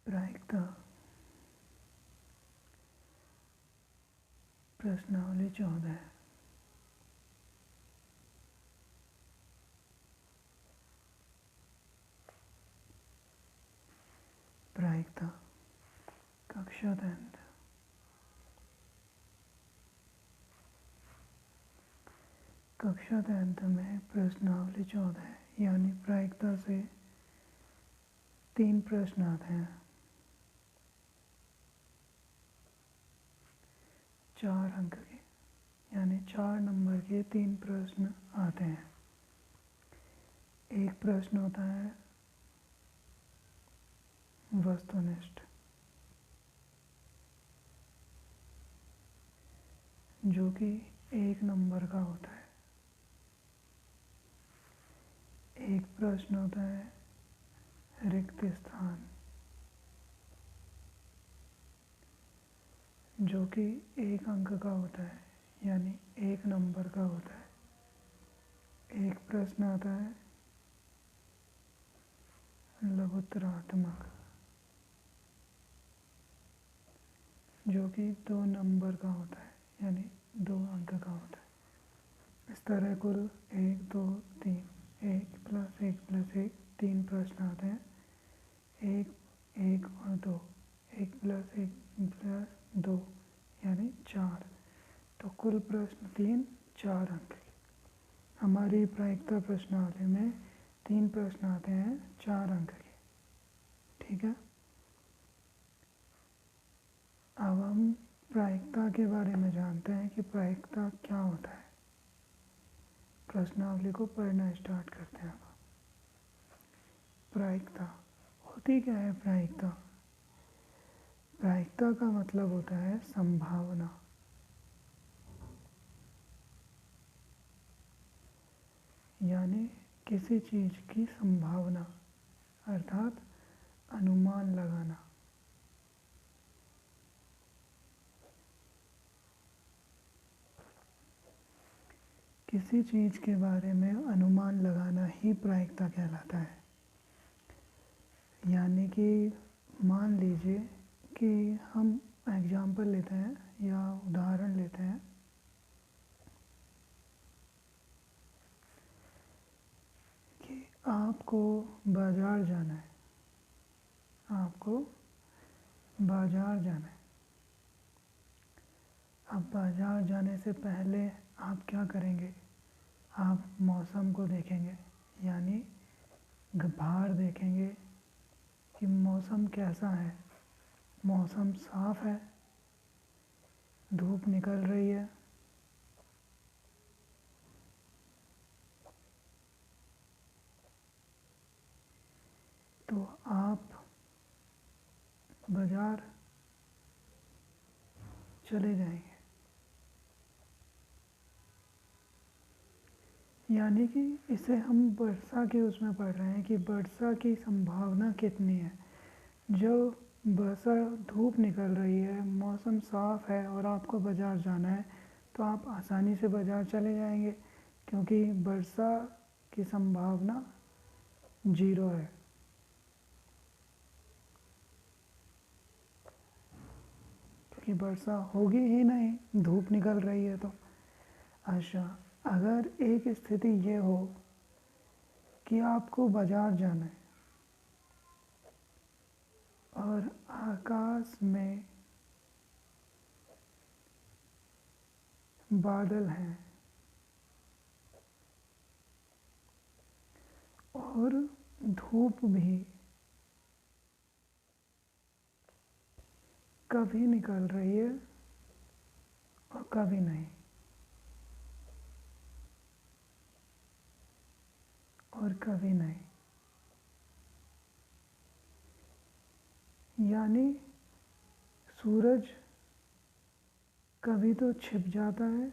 प्रायिकता प्रश्नावली 14। प्रायिकता कक्षा तंत्र। कक्षा तंत्र में प्रश्नावली 14 है, यानी प्रायिकता से 3 प्रश्न आते हैं। 4 अंक के, यानी 4 नंबर के 3 प्रश्न आते हैं। एक प्रश्न होता है वस्तुनिष्ठ, जो कि 1 नंबर का होता है। एक प्रश्न होता है रिक्त स्थान, जो कि 1 अंक का होता है, यानी 1 नंबर का होता है। एक प्रश्न आता है लघुत्तरात्मक, जो कि 2 नंबर का होता है, यानी 2 अंक का होता है। इस तरह कुल 1 2 3 1 + 1 + 1 3 प्रश्न आते हैं। 1 1 और 2, 1 + 1 + 2 यानी 4। तो कुल प्रश्न 3 4 अंक के। हमारी प्रायिकता प्रश्नावली में 3 प्रश्न आते हैं 4 अंक के। ठीक है, अब हम प्रायिकता के बारे में जानते हैं कि प्रायिकता क्या होता है। प्रश्नावली को पढ़ना स्टार्ट करते हैं। प्रायिकता होती क्या है? प्रायिकता प्रायिकता का मतलब होता है संभावना, यानी किसी चीज की संभावना, अर्थात अनुमान लगाना। किसी चीज के बारे में अनुमान लगाना ही प्रायिकता कहलाता है। यानी कि मान लीजिए कि हम एग्जाम्पल लेते हैं या उदाहरण लेते हैं कि आपको बाजार जाना है। आपको बाजार जाना है। अब बाजार जाने से पहले आप क्या करेंगे? आप मौसम को देखेंगे, यानी बाहर देखेंगे कि मौसम कैसा है। मौसम साफ है, धूप निकल रही है, तो आप बाजार चले जाएंगे। यानी कि इसे हम वर्षा के उसमें पढ़ रहे हैं कि वर्षा की संभावना कितनी है। जो वर्षा, धूप निकल रही है, मौसम साफ है और आपको बाज़ार जाना है, तो आप आसानी से बाज़ार चले जाएंगे, क्योंकि वर्षा की संभावना 0 है। क्योंकि वर्षा होगी ही नहीं, धूप निकल रही है तो। अच्छा, अगर एक स्थिति ये हो कि आपको बाज़ार जाना है और आकाश में बादल हैं और धूप भी कभी निकल रही है और कभी नहीं, और कभी नहीं, यानी सूरज कभी तो छिप जाता है,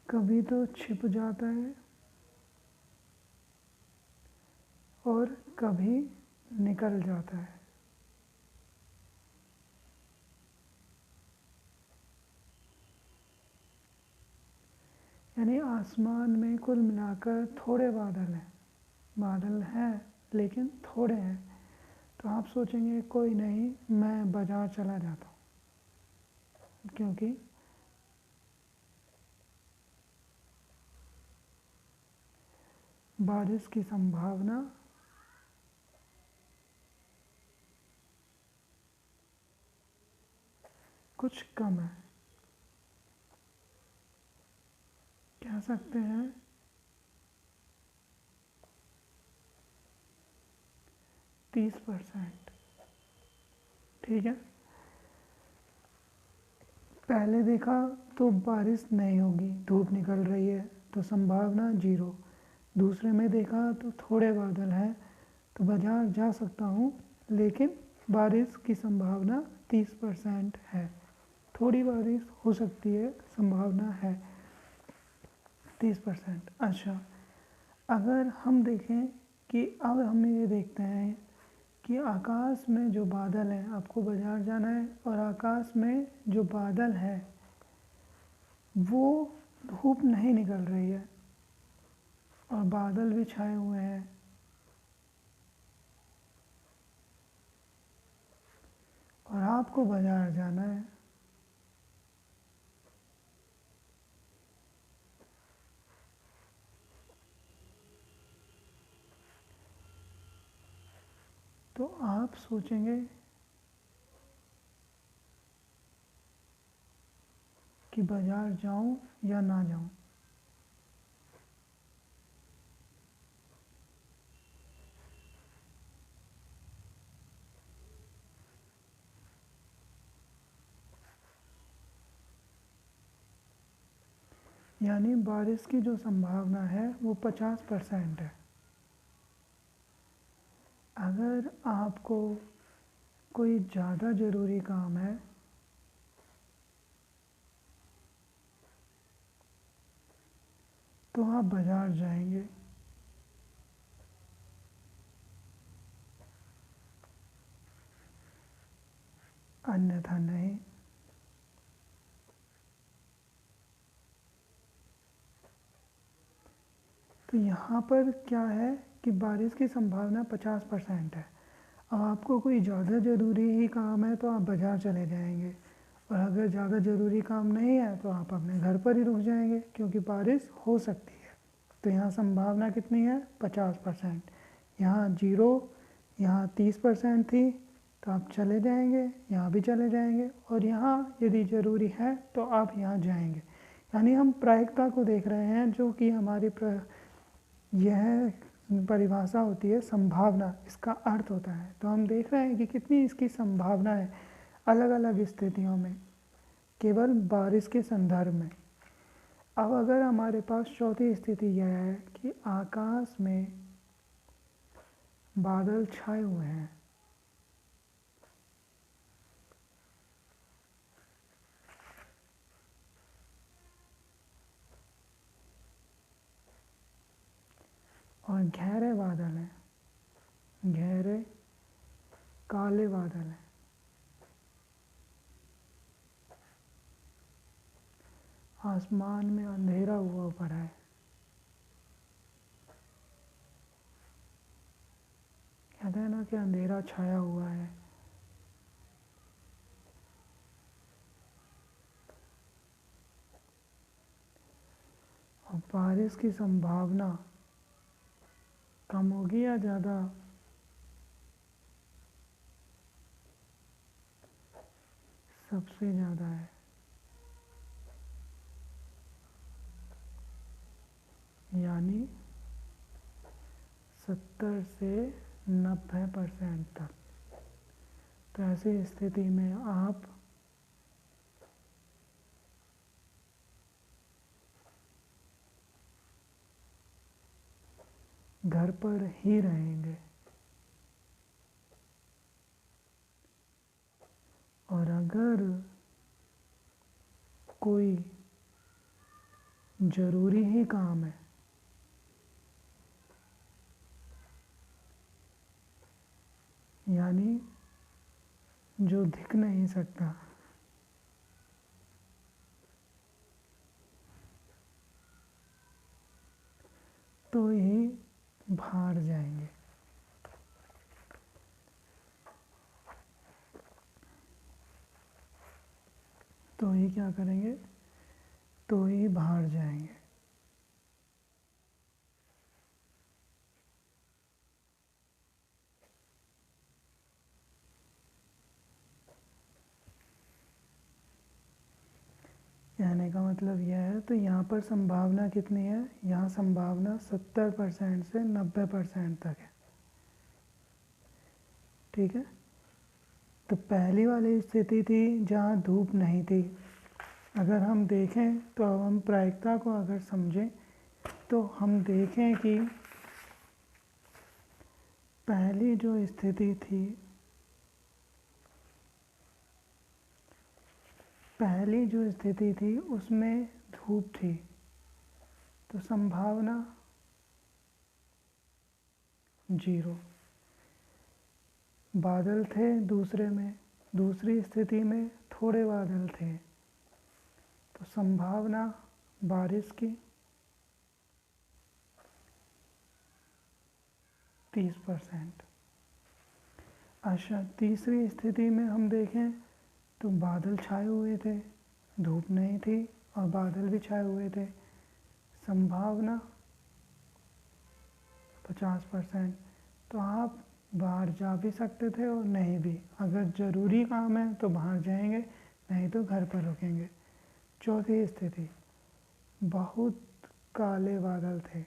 कभी तो छिप जाता है और कभी निकल जाता है। यानी आसमान में कुल मिलाकर थोड़े बादल हैं। बादल हैं लेकिन थोड़े हैं। तो आप सोचेंगे कोई नहीं, मैं बाज़ार चला जाता हूँ, क्योंकि बारिश की संभावना कुछ कम है। कह सकते हैं 30%। ठीक है, पहले देखा तो बारिश नहीं होगी, धूप निकल रही है तो संभावना 0। दूसरे में देखा तो थोड़े बादल हैं तो बाज़ार जा सकता हूँ, लेकिन बारिश की संभावना 30% है। थोड़ी बारिश हो सकती है, संभावना है 30%। अच्छा, अगर हम देखें कि अब हम ये देखते हैं कि आकाश में जो बादल हैं, आपको बाज़ार जाना है और आकाश में जो बादल है वो धूप नहीं निकल रही है और बादल भी छाए हुए हैं, और आपको बाज़ार जाना है। तो आप सोचेंगे कि बाज़ार जाऊं या ना जाऊं। यानी बारिश की जो संभावना है वो 50% है। अगर आपको कोई ज़्यादा ज़रूरी काम है तो आप बाज़ार जाएंगे, अन्यथा नहीं। तो यहाँ पर क्या है कि बारिश की संभावना 50% है। अब आपको कोई ज़्यादा ज़रूरी ही काम है तो आप बाज़ार चले जाएंगे, और अगर ज़्यादा ज़रूरी काम नहीं है तो आप अपने घर पर ही रुक जाएंगे, क्योंकि बारिश हो सकती है। तो यहाँ संभावना कितनी है? 50%। यहाँ 0, यहाँ 30% थी तो आप चले जाएंगे, यहाँ भी चले जाएंगे, और यहाँ यदि ज़रूरी है तो आप यहाँ जाएंगे। यानी हम प्रायिकता को देख रहे हैं, जो कि हमारी यह परिभाषा होती है संभावना, इसका अर्थ होता है। तो हम देख रहे हैं कि कितनी इसकी संभावना है अलग अलग स्थितियों में, केवल बारिश के संदर्भ में। अब अगर हमारे पास चौथी स्थिति यह है कि आकाश में बादल छाए हुए हैं, और गहरे बादल हैं, गहरे काले बादल हैं, आसमान में अंधेरा हुआ पड़ा है। कहते हैं ना कि अंधेरा छाया हुआ है। और बारिश की संभावना कम होगी या ज़्यादा? सबसे ज़्यादा है। यानी 70 से 90% तक। तो ऐसी स्थिति में आप घर पर ही रहेंगे, और अगर कोई ज़रूरी ही काम है यानी जो दिख नहीं सकता, तो ही बाहर जाएंगे। तो ही क्या करेंगे, तो ही बाहर जाएंगे। कहने का मतलब यह है, तो यहाँ पर संभावना कितनी है, यहाँ संभावना 70% से 90% तक है। ठीक है, तो पहली वाली स्थिति थी जहाँ धूप नहीं थी। अगर हम देखें तो अब हम प्रायिकता को अगर समझें तो हम देखें कि पहली जो स्थिति थी, पहली जो स्थिति थी उसमें धूप थी, तो संभावना 0। बादल थे दूसरे में, दूसरी स्थिति में थोड़े बादल थे, तो संभावना बारिश की 30%। अच्छा, तीसरी स्थिति में हम देखें तो बादल छाए हुए थे, धूप नहीं थी और बादल भी छाए हुए थे, संभावना 50%। तो आप बाहर जा भी सकते थे और नहीं भी। अगर ज़रूरी काम है तो बाहर जाएंगे, नहीं तो घर पर रुकेंगे। चौथी स्थिति, बहुत काले बादल थे,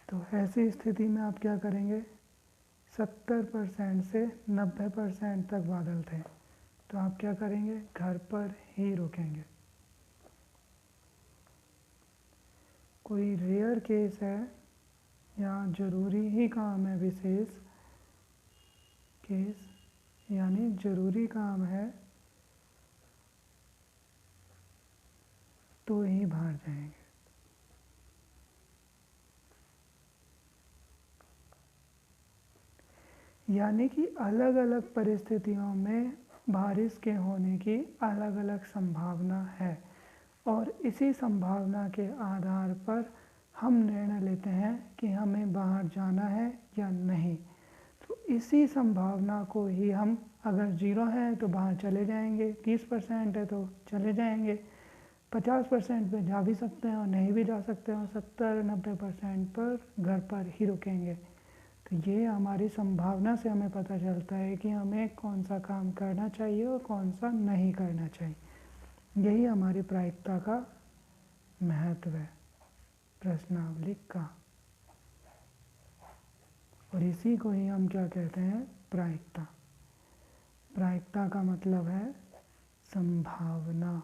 तो ऐसी स्थिति में आप क्या करेंगे, 70% से 90% तक बादल थे, तो आप क्या करेंगे, घर पर ही रुकेंगे। कोई रेयर केस है या ज़रूरी ही काम है, विशेष केस यानी ज़रूरी काम है तो ही बाहर जाएंगे। यानी कि अलग अलग परिस्थितियों में बारिश के होने की अलग अलग संभावना है और इसी संभावना के आधार पर हम निर्णय लेते हैं कि हमें बाहर जाना है या नहीं। तो इसी संभावना को ही हम, अगर 0 है तो बाहर चले जाएंगे, 30% है तो चले जाएंगे, 50% पे जा भी सकते हैं और नहीं भी जा सकते हैं, और 70-90% पर घर पर ही रुकेंगे। तो ये हमारी संभावना से हमें पता चलता है कि हमें कौन सा काम करना चाहिए और कौन सा नहीं करना चाहिए। यही हमारी प्रायिकता का महत्व है, प्रश्नावली का, और इसी को ही हम क्या कहते हैं, प्रायिकता। प्रायिकता का मतलब है संभावना।